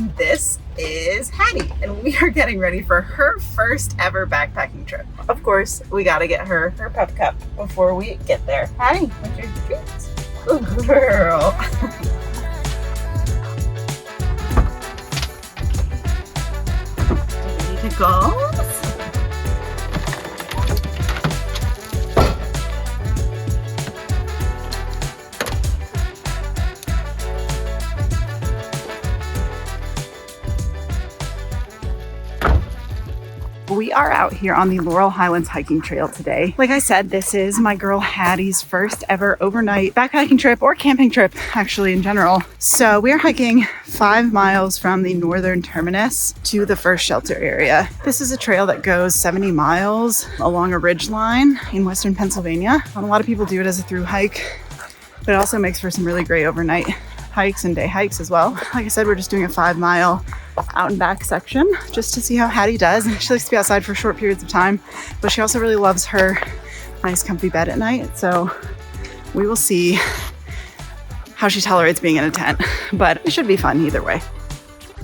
and this is Hattie, and we are getting ready for her first ever backpacking trip. Of course, we gotta get her pup cup before we get there. Hattie, what's your treats? Good girl. Ready to go? We are out here on the Laurel Highlands Hiking Trail today. Like I said, this is my girl Hattie's first ever overnight backpacking trip, or camping trip actually in general. So we are hiking 5 miles from the northern terminus to the first shelter area. This is a trail that goes 70 miles along a ridge line in western Pennsylvania. A lot of people do it as a through hike, but it also makes for some really great overnight hikes and day hikes as well. Like I said, we're just doing a 5 mile out and back section just to see how Hattie does. And she likes to be outside for short periods of time, but she also really loves her nice comfy bed at night. So we will see how she tolerates being in a tent, but it should be fun either way.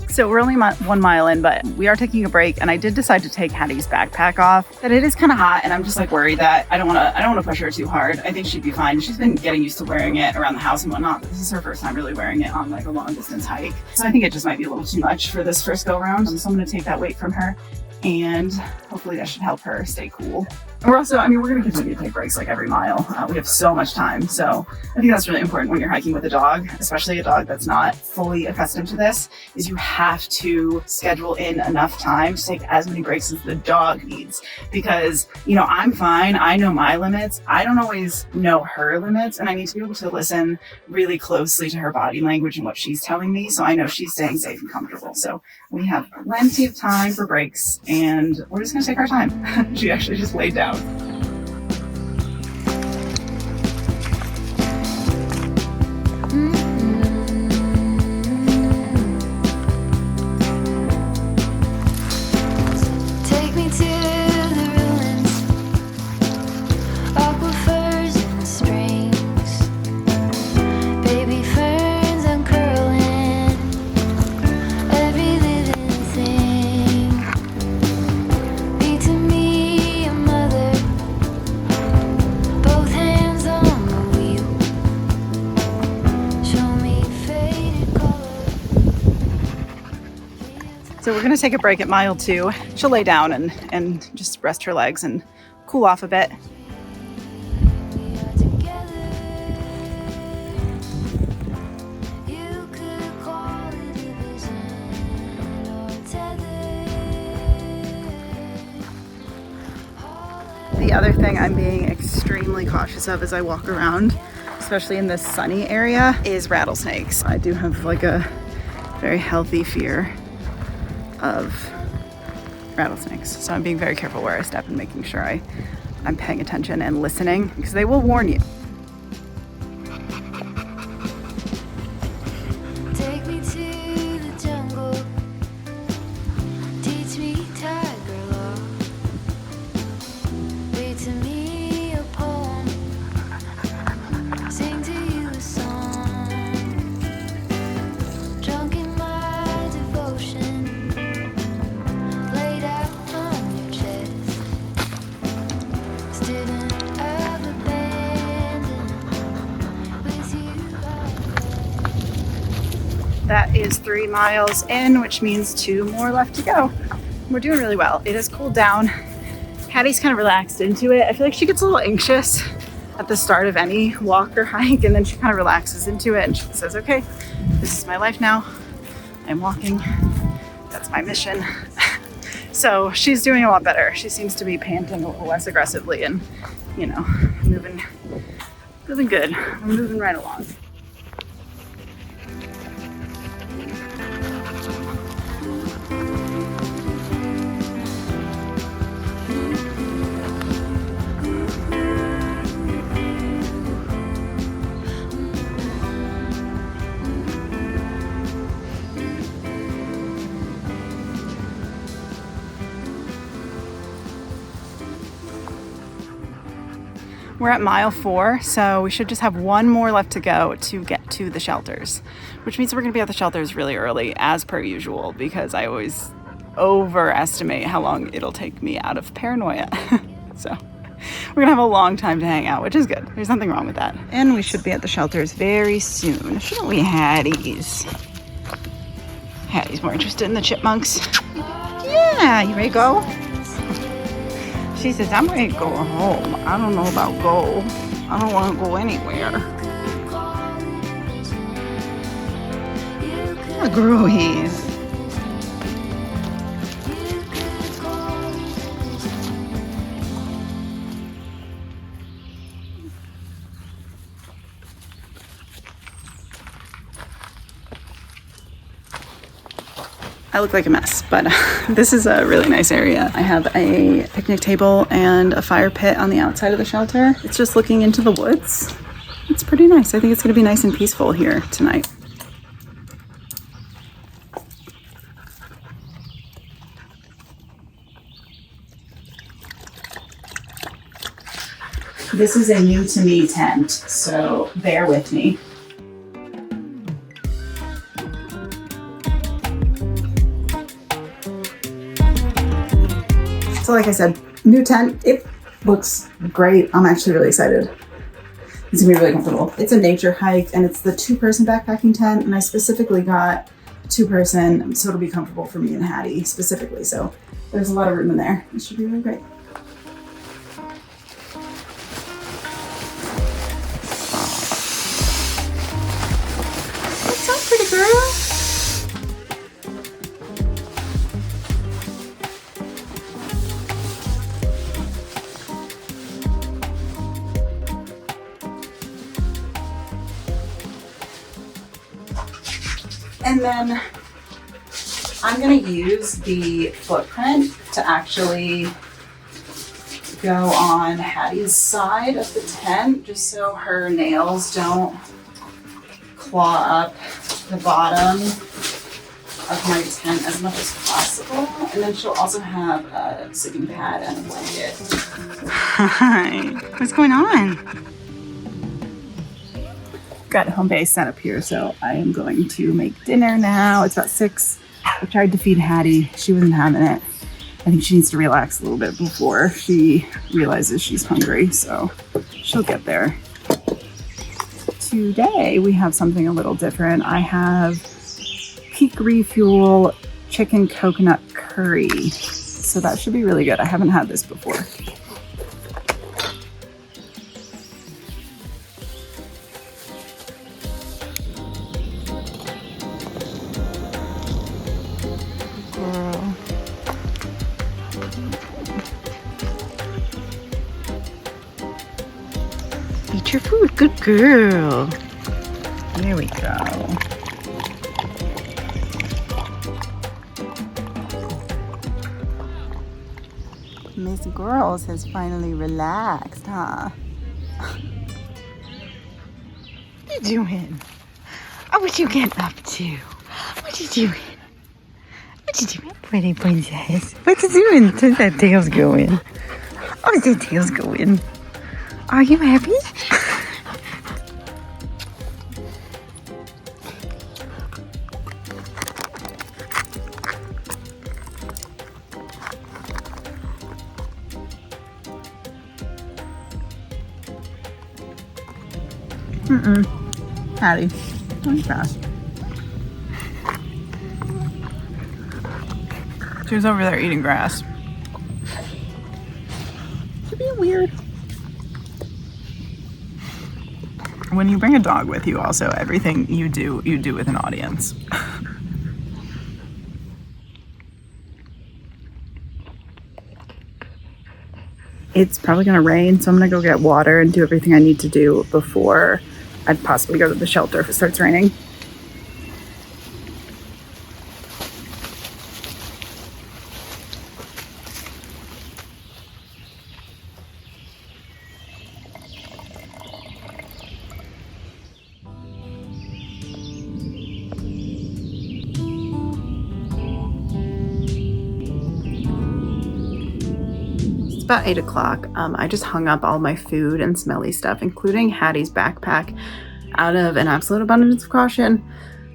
So we're only 1 mile in, but we are taking a break, and I did decide to take Hattie's backpack off. That it is kind of hot, and I'm just like worried that I don't want to push her too hard. I think she'd be fine. She's been getting used to wearing it around the house and whatnot, but this is her first time really wearing it on like a long distance hike. So I think it just might be a little too much for this first go around. So I'm going to take that weight from her, and hopefully that should help her stay cool. And we're also, we're going to continue to take breaks like every mile. We have so much time. So I think that's really important when you're hiking with a dog, especially a dog that's not fully accustomed to this, is you have to schedule in enough time to take as many breaks as the dog needs. Because, I'm fine. I know my limits. I don't always know her limits, and I need to be able to listen really closely to her body language and what she's telling me, so I know she's staying safe and comfortable. So we have plenty of time for breaks, and we're just going to take our time. She actually just laid down. So we're gonna take a break at mile 2. She'll lay down and just rest her legs and cool off a bit. The other thing I'm being extremely cautious of as I walk around, especially in this sunny area, is rattlesnakes. I do have like a very healthy fear of rattlesnakes, so I'm being very careful where I step and making sure I'm paying attention and listening, because they will warn you. Take me to the jungle, teach me tiger law, read to me a poem, sing to you a song, drunk in my devotion. That is 3 miles in, which means 2 more left to go. We're doing really well. It has cooled down. Hattie's kind of relaxed into it. I feel like she gets a little anxious at the start of any walk or hike, and then she kind of relaxes into it and she says, okay, this is my life now. I'm walking. That's my mission. So she's doing a lot better. She seems to be panting a little less aggressively and, moving good. I'm moving right along. We're at mile 4, so we should just have one more left to go to get to the shelters, which means we're going to be at the shelters really early, as per usual, because I always overestimate how long it'll take me out of paranoia. So we're going to have a long time to hang out, which is good. There's nothing wrong with that. And we should be at the shelters very soon, shouldn't we, Hattie's? Hattie's more interested in the chipmunks. Yeah, you ready to go? She says, I'm ready to go home. I don't know about go. I don't want to go anywhere. What a girl he is. I look like a mess, but this is a really nice area. I have a picnic table and a fire pit on the outside of the shelter. It's just looking into the woods. It's pretty nice. I think it's going to be nice and peaceful here tonight. This is a new to me tent, so bear with me. So like I said, new tent, it looks great. I'm actually really excited. It's gonna be really comfortable. It's a nature hike and it's the 2-person backpacking tent, and I specifically got 2-person so it'll be comfortable for me and Hattie specifically. So there's a lot of room in there. It should be really great. What's up, pretty girl? And then I'm gonna use the footprint to actually go on Hattie's side of the tent, just so her nails don't claw up the bottom of my tent as much as possible. And then she'll also have a sleeping pad and a blanket. Hi, what's going on? Got home base set up here, so I am going to make dinner now. It's about 6. I tried to feed Hattie. She wasn't having it. I think she needs to relax a little bit before she realizes she's hungry, so she'll get there. Today we have something a little different. I have Peak Refuel chicken coconut curry, so that should be really good. I haven't had this before. Eat your food, good girl. There we go. Miss Girls has finally relaxed, huh? What you doing? Oh, what you getting up to? What you doing? What you doing, pretty princess? What you doing? How's that tail's going? How's that tail's going? Are you happy? Hattie, don't fast. She was over there eating grass. She's being weird. When you bring a dog with you, also, everything you do with an audience. It's probably gonna rain, so I'm gonna go get water and do everything I need to do before I'd possibly go to the shelter if it starts raining. about 8 o'clock. I just hung up all my food and smelly stuff, including Hattie's backpack, out of an absolute abundance of caution,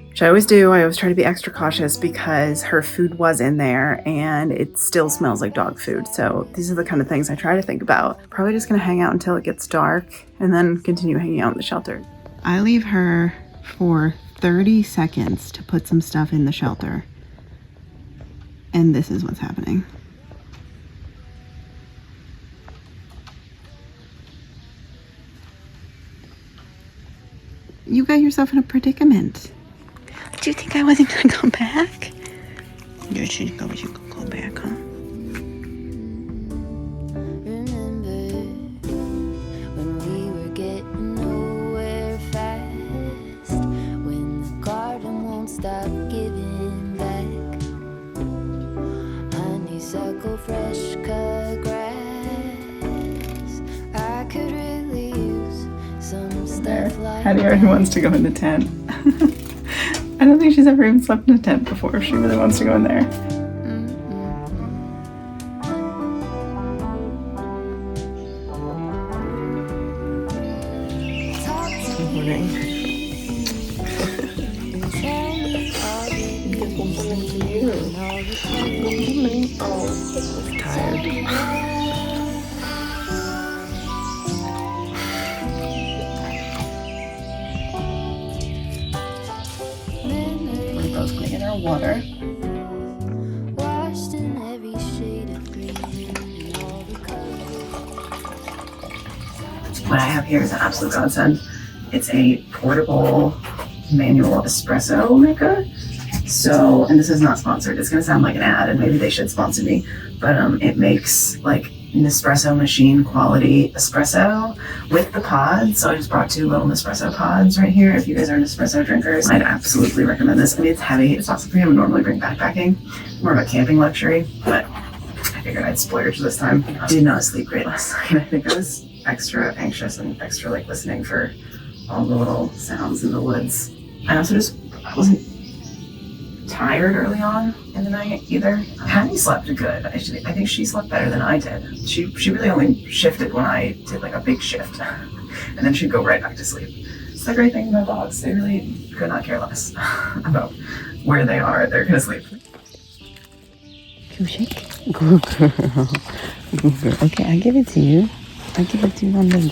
which I always do. I always try to be extra cautious because her food was in there and it still smells like dog food. So these are the kind of things I try to think about. Probably just gonna hang out until it gets dark and then continue hanging out in the shelter. I leave her for 30 seconds to put some stuff in the shelter. And this is what's happening. You got yourself in a predicament. Do you think I wasn't gonna come back? You should go back, huh? Remember when we were getting nowhere fast, when the garden won't stop giving back, honeysuckle, fresh cut grass. I could really use some stuff like Hattie already wants to go in the tent. I don't think she's ever even slept in a tent before. She really wants to go in there. Good morning. Oh, tired. Water. Washed in every shade of green and all the colors. What I have here is an absolute godsend. It's a portable manual espresso maker. So, and this is not sponsored. It's gonna sound like an ad, and maybe they should sponsor me. But it makes like Nespresso machine quality espresso with the pods. So I just brought 2 little Nespresso pods right here. If you guys are Nespresso drinkers, I'd absolutely recommend this. I mean, it's heavy. It's not something I would normally bring backpacking. More of a camping luxury, but I figured I'd splurge this time. I did not sleep great last night. I think I was extra anxious and extra like listening for all the little sounds in the woods. I also I wasn't tired early on in the night either. Hattie slept good. I think she slept better than I did. She really only shifted when I did like a big shift, and then she'd go right back to sleep. It's the great thing about dogs. They really could not care less about where they are. They're gonna sleep. Can you shake? Good girl. Good girl. Okay, I give it to you. I give it to you on the.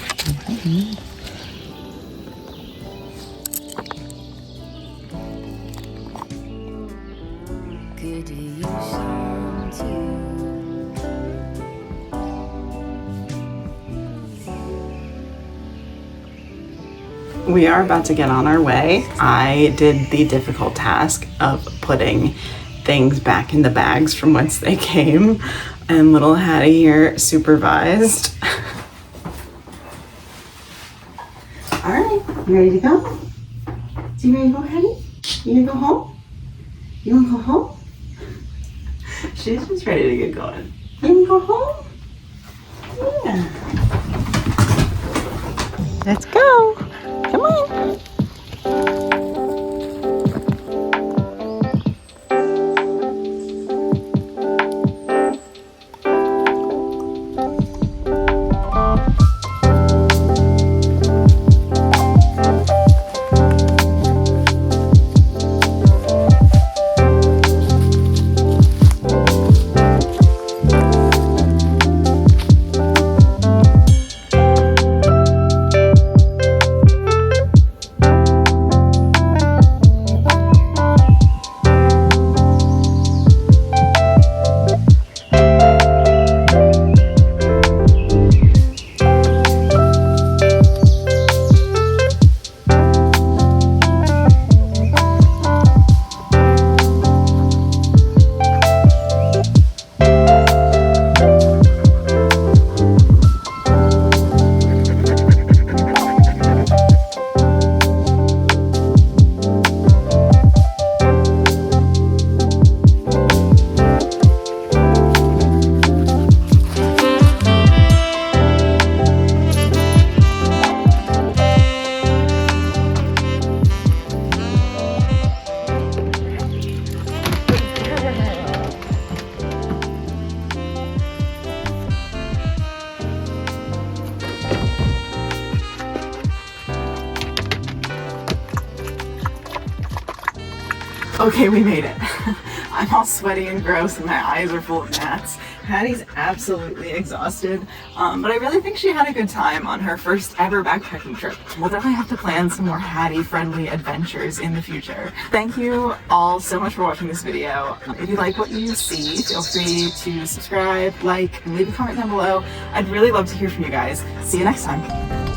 Could you use some too? We are about to get on our way. I did the difficult task of putting things back in the bags from whence they came, and little Hattie here supervised. All right, you ready to go? So you ready to go, Hattie? You gonna go home? You wanna go home? She's just ready to get going. You wanna go home? Yeah. Let's go. Come on. Okay, we made it. I'm all sweaty and gross and my eyes are full of gnats. Hattie's absolutely exhausted, but I really think she had a good time on her first ever backpacking trip. We'll definitely have to plan some more Hattie-friendly adventures in the future. Thank you all so much for watching this video. If you like what you see, feel free to subscribe, like, and leave a comment down below. I'd really love to hear from you guys. See you next time.